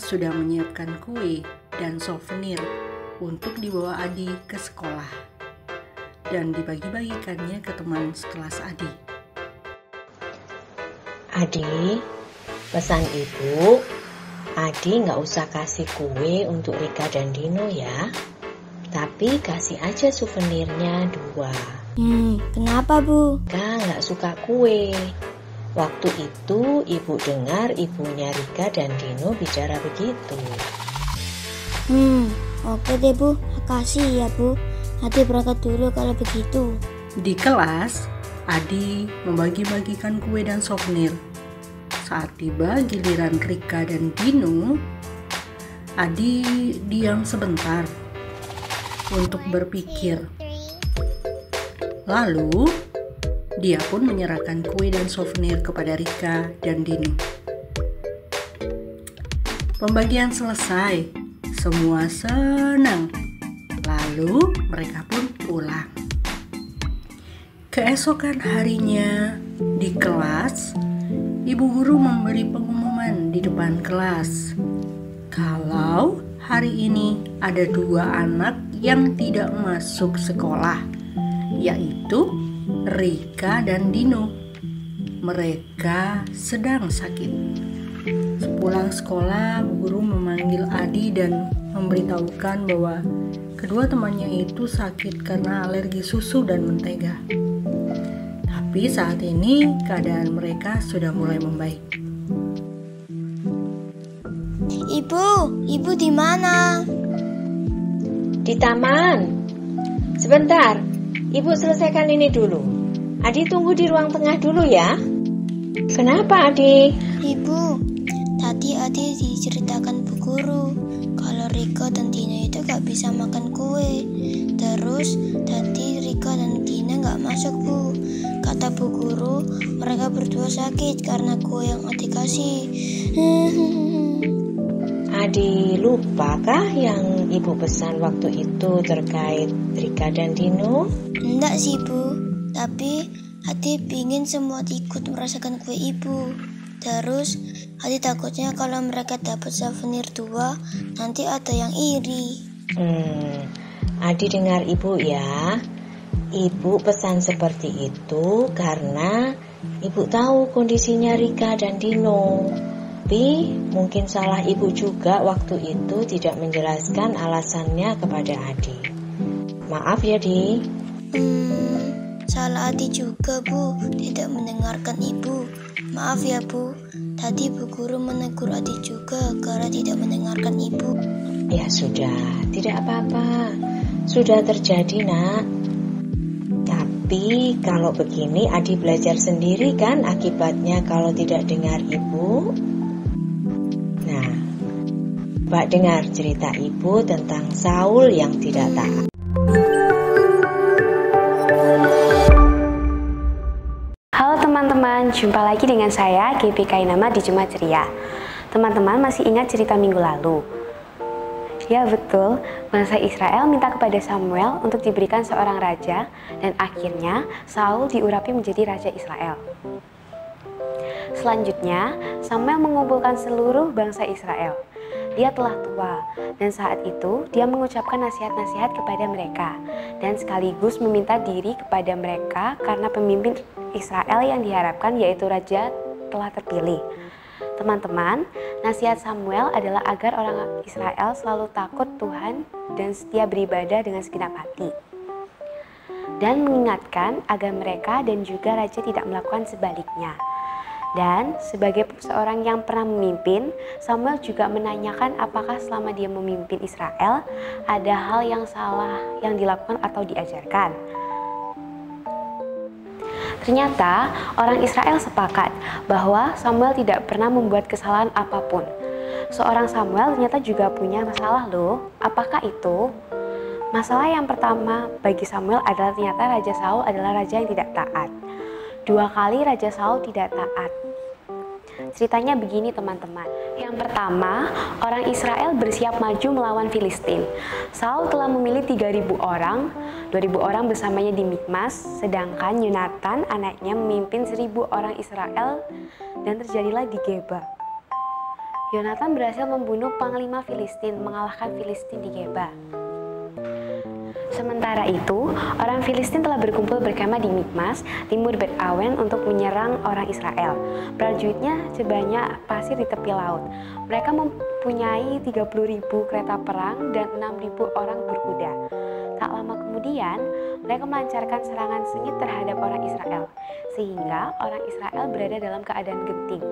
sudah menyiapkan kue dan souvenir untuk dibawa Adi ke sekolah dan dibagi-bagikannya ke teman sekelas Adi. Adi, pesan ibu, Adi nggak usah kasih kue untuk Rika dan Dino ya, tapi kasih aja souvenirnya 2. Kenapa Bu? Rika nggak suka kue. Waktu itu ibu dengar ibunya Rika dan Dino bicara begitu. Oke deh Bu, makasih ya Bu. Adi berangkat dulu kalau begitu. Di kelas, Adi membagi-bagikan kue dan souvenir. Saat tiba giliran Rika dan Dino, Adi diam sebentar untuk berpikir. Lalu, dia pun menyerahkan kue dan souvenir kepada Rika dan Dino. Pembagian selesai, semua senang. Lalu mereka pun pulang. Keesokan harinya di kelas, ibu guru memberi pengumuman di depan kelas. Kalau hari ini ada 2 anak yang tidak masuk sekolah, yaitu Rika dan Dino. Mereka sedang sakit. Sepulang sekolah, guru memanggil Adi dan memberitahukan bahwa kedua temannya itu sakit karena alergi susu dan mentega. Tapi saat ini keadaan mereka sudah mulai membaik. Ibu di mana? Di taman. Sebentar, ibu selesaikan ini dulu. Adi tunggu di ruang tengah dulu ya. Kenapa Adi? Ibu, tadi Adi diceritakan Bu Guru kalau Rika dan Dina itu gak bisa makan kue. Terus tadi Rika dan Dina gak masuk Bu. Kata Bu Guru, mereka berdua sakit karena kue yang Adi kasih. Adi lupakah yang ibu pesan waktu itu terkait Rika dan Dino? Enggak sih Bu, tapi Adi pingin semua ikut merasakan kue ibu. Terus Adi takutnya kalau mereka dapat souvenir 2, nanti ada yang iri. Adi dengar ibu ya. Ibu pesan seperti itu karena ibu tahu kondisinya Rika dan Dino. Tapi mungkin salah ibu juga waktu itu tidak menjelaskan alasannya kepada Adi. Maaf ya Di. Salah Adi juga Bu, tidak mendengarkan ibu. Maaf ya Bu, tadi Bu Guru menegur Adi juga karena tidak mendengarkan ibu. Ya sudah, tidak apa-apa. Sudah terjadi nak. Tapi kalau begini Adi belajar sendiri kan akibatnya kalau tidak dengar ibu. Nah, Mbak dengar cerita ibu tentang Saul yang tidak taat. Halo teman-teman, jumpa lagi dengan saya GP Kainama di Jumat Ceria. Teman-teman masih ingat cerita minggu lalu? Ya betul, bangsa Israel minta kepada Samuel untuk diberikan seorang raja dan akhirnya Saul diurapi menjadi raja Israel. Selanjutnya, Samuel mengumpulkan seluruh bangsa Israel. Dia telah tua dan saat itu dia mengucapkan nasihat-nasihat kepada mereka dan sekaligus meminta diri kepada mereka karena pemimpin Israel yang diharapkan yaitu raja telah terpilih. Teman-teman, nasihat Samuel adalah agar orang Israel selalu takut Tuhan dan setia beribadah dengan segenap hati. Dan mengingatkan agar mereka dan juga raja tidak melakukan sebaliknya. Dan sebagai seorang yang pernah memimpin, Samuel juga menanyakan apakah selama dia memimpin Israel ada hal yang salah yang dilakukan atau diajarkan. Ternyata orang Israel sepakat bahwa Samuel tidak pernah membuat kesalahan apapun. Seorang Samuel ternyata juga punya masalah loh. Apakah itu? Masalah yang pertama bagi Samuel adalah ternyata Raja Saul adalah raja yang tidak taat. 2 kali Raja Saul tidak taat. Ceritanya begini teman-teman. Yang pertama, orang Israel bersiap maju melawan Filistin. Saul telah memilih 3.000 orang, 2.000 orang bersamanya di Mikmas, sedangkan Yonatan anaknya memimpin 1.000 orang Israel dan terjadilah di Geba. Yonatan berhasil membunuh panglima Filistin, mengalahkan Filistin di Geba. Sementara itu, orang Filistin telah berkumpul berkemah di Mikmas, timur Bet Awen untuk menyerang orang Israel. Prajuritnya sebanyak pasir di tepi laut. Mereka mempunyai 30.000 kereta perang dan 6.000 orang berkuda. Tak lama kemudian, mereka melancarkan serangan sengit terhadap orang Israel, sehingga orang Israel berada dalam keadaan genting.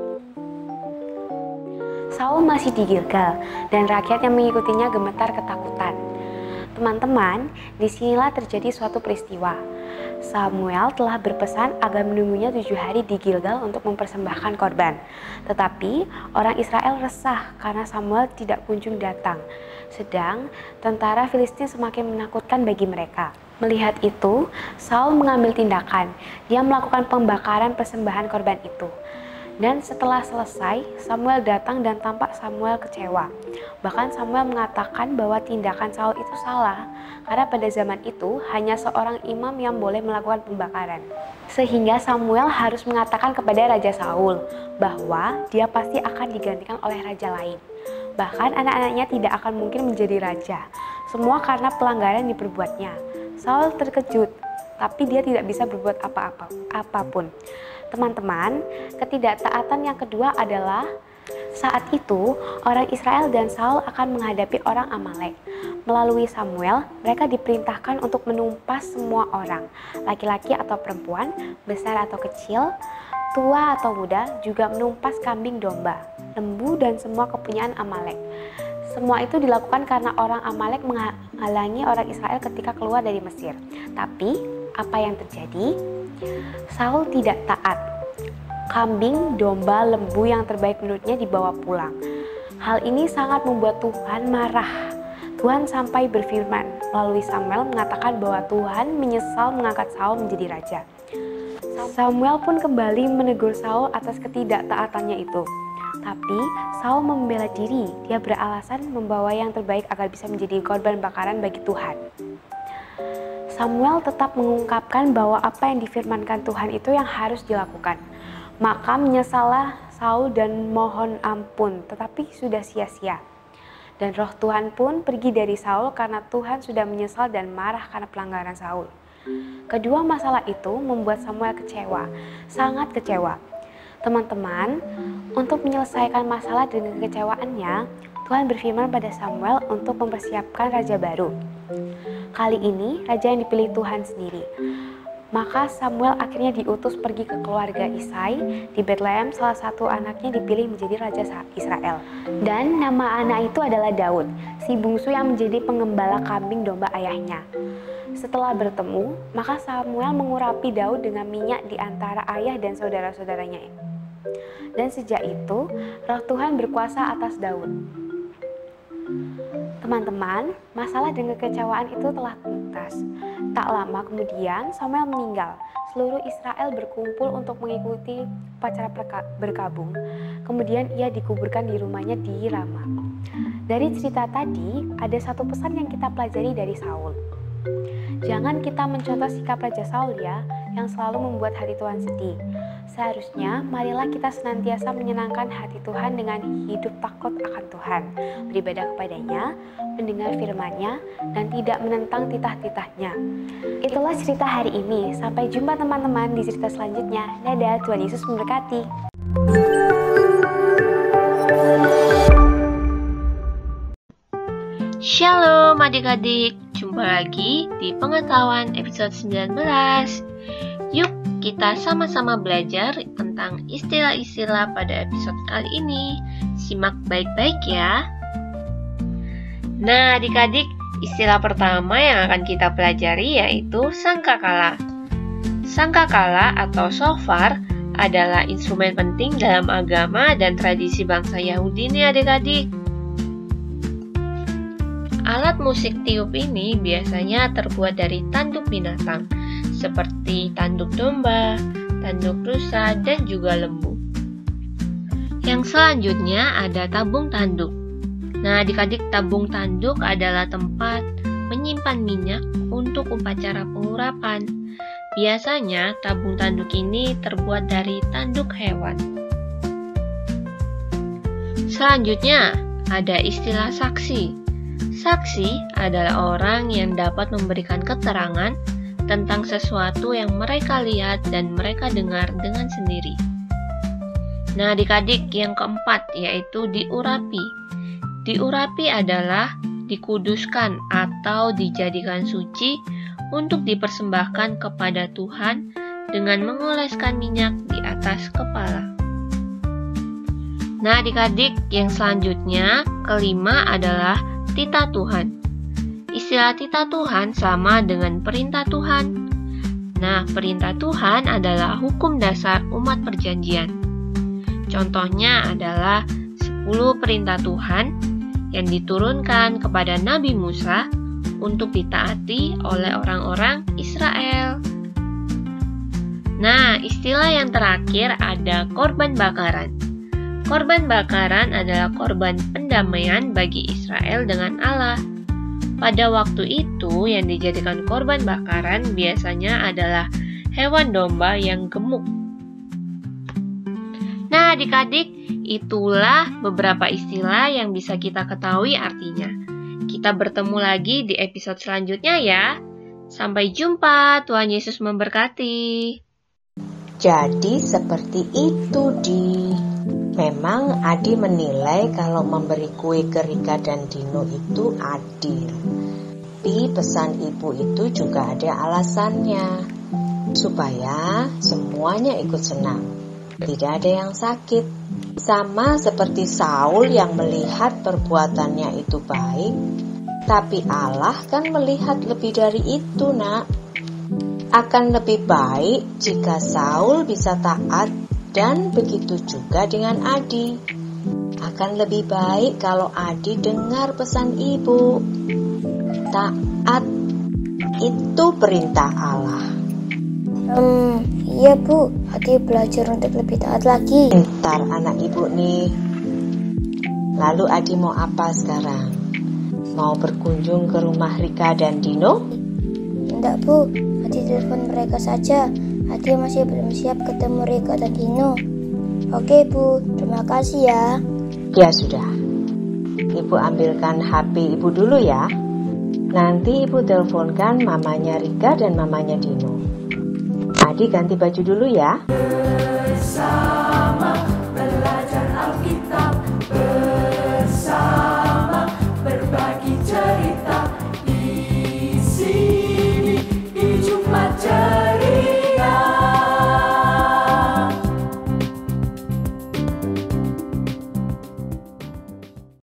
Saul masih di Gilgal, dan rakyat yang mengikutinya gemetar ketakutan. Teman-teman, disinilah terjadi suatu peristiwa. Samuel telah berpesan agar menunggunya 7 hari di Gilgal untuk mempersembahkan korban. Tetapi orang Israel resah karena Samuel tidak kunjung datang. Sedang tentara Filistin semakin menakutkan bagi mereka. Melihat itu, Saul mengambil tindakan. Dia melakukan pembakaran persembahan korban itu. Dan setelah selesai, Samuel datang dan tampak Samuel kecewa. Bahkan Samuel mengatakan bahwa tindakan Saul itu salah, karena pada zaman itu hanya seorang imam yang boleh melakukan pembakaran. Sehingga Samuel harus mengatakan kepada Raja Saul bahwa dia pasti akan digantikan oleh raja lain. Bahkan anak-anaknya tidak akan mungkin menjadi raja. Semua karena pelanggaran diperbuatnya. Saul terkejut, tapi dia tidak bisa berbuat apapun. Teman-teman, ketidaktaatan yang kedua adalah saat itu orang Israel dan Saul akan menghadapi orang Amalek. Melalui Samuel, mereka diperintahkan untuk menumpas semua orang, laki-laki atau perempuan, besar atau kecil, tua atau muda, juga menumpas kambing domba, lembu, dan semua kepunyaan Amalek. Semua itu dilakukan karena orang Amalek menghalangi orang Israel ketika keluar dari Mesir. Tapi, apa yang terjadi? Saul tidak taat. Kambing, domba, lembu yang terbaik menurutnya dibawa pulang. Hal ini sangat membuat Tuhan marah. Tuhan sampai berfirman melalui Samuel mengatakan bahwa Tuhan menyesal mengangkat Saul menjadi raja. Samuel pun kembali menegur Saul atas ketidaktaatannya itu. Tapi Saul membela diri. Dia beralasan membawa yang terbaik agar bisa menjadi korban bakaran bagi Tuhan. Samuel tetap mengungkapkan bahwa apa yang difirmankan Tuhan itu yang harus dilakukan. Maka menyesallah Saul dan mohon ampun, tetapi sudah sia-sia. Dan roh Tuhan pun pergi dari Saul karena Tuhan sudah menyesal dan marah karena pelanggaran Saul. Kedua masalah itu membuat Samuel kecewa, sangat kecewa. Teman-teman, untuk menyelesaikan masalah dengan kekecewaannya, Tuhan berfirman pada Samuel untuk mempersiapkan raja baru. Kali ini, raja yang dipilih Tuhan sendiri. Maka Samuel akhirnya diutus pergi ke keluarga Isai di Bethlehem. Salah satu anaknya dipilih menjadi raja Israel. Dan nama anak itu adalah Daud, si bungsu yang menjadi pengembala kambing domba ayahnya. Setelah bertemu, maka Samuel mengurapi Daud dengan minyak di antara ayah dan saudara-saudaranya. Dan sejak itu, roh Tuhan berkuasa atas Daud. Teman-teman, masalah dan kekecewaan itu telah tuntas. Tak lama kemudian Samuel meninggal. Seluruh Israel berkumpul untuk mengikuti upacara berkabung. Kemudian ia dikuburkan di rumahnya di Rama. Dari cerita tadi, ada satu pesan yang kita pelajari dari Saul. Jangan kita mencontoh sikap Raja Saul ya, yang selalu membuat hati Tuhan sedih. Seharusnya, marilah kita senantiasa menyenangkan hati Tuhan dengan hidup takut akan Tuhan, beribadah kepadanya, mendengar firman-Nya, dan tidak menentang titah-titahnya. Itulah cerita hari ini. Sampai jumpa teman-teman di cerita selanjutnya. Dadah, Tuhan Yesus memberkati. Shalom adik-adik, jumpa lagi di Pengetahuan episode 19. Yuk kita sama-sama belajar tentang istilah-istilah pada episode kali ini. Simak baik-baik ya. Nah adik-adik, istilah pertama yang akan kita pelajari yaitu sangkakala. Sangkakala atau shofar adalah instrumen penting dalam agama dan tradisi bangsa Yahudi nih adik-adik. Alat musik tiup ini biasanya terbuat dari tanduk binatang, seperti tanduk domba, tanduk rusa, dan juga lembu. Yang selanjutnya ada tabung tanduk. Nah, adik-adik, tabung tanduk adalah tempat menyimpan minyak untuk upacara pengurapan. Biasanya, tabung tanduk ini terbuat dari tanduk hewan. Selanjutnya, ada istilah saksi. Saksi adalah orang yang dapat memberikan keterangan tentang sesuatu yang mereka lihat dan mereka dengar dengan sendiri. Nah, adik-adik, yang keempat yaitu diurapi. Diurapi adalah dikuduskan atau dijadikan suci untuk dipersembahkan kepada Tuhan dengan mengoleskan minyak di atas kepala. Nah, adik-adik, yang selanjutnya, kelima adalah titah Tuhan. Istilah titah Tuhan sama dengan perintah Tuhan. Nah, perintah Tuhan adalah hukum dasar umat perjanjian. Contohnya adalah 10 perintah Tuhan yang diturunkan kepada Nabi Musa untuk ditaati oleh orang-orang Israel. Nah, istilah yang terakhir ada korban bakaran. Korban bakaran adalah korban pendamaian bagi Israel dengan Allah. Pada waktu itu yang dijadikan korban bakaran biasanya adalah hewan domba yang gemuk. Nah, adik-adik, itulah beberapa istilah yang bisa kita ketahui artinya. Kita bertemu lagi di episode selanjutnya ya. Sampai jumpa, Tuhan Yesus memberkati. Jadi seperti itu, Di. Memang Adi menilai kalau memberi kue ke Rika dan Dino itu adil. Tapi pesan ibu itu juga ada alasannya, supaya semuanya ikut senang. Tidak ada yang sakit. Sama seperti Saul yang melihat perbuatannya itu baik, tapi Allah kan melihat lebih dari itu, Nak. Akan lebih baik jika Saul bisa taat, dan begitu juga dengan Adi. Akan lebih baik kalau Adi dengar pesan ibu. Taat itu perintah Allah. Iya Bu, Adi belajar untuk lebih taat lagi. Ntar anak ibu nih. Lalu Adi mau apa sekarang? Mau berkunjung ke rumah Rika dan Dino? Enggak Bu, Adi telepon mereka saja. Adi masih belum siap ketemu Rika dan Dino. Oke Bu, terima kasih ya. Ya sudah. Ibu ambilkan HP ibu dulu ya. Nanti ibu teleponkan mamanya Rika dan mamanya Dino. Adi ganti baju dulu ya. Bersama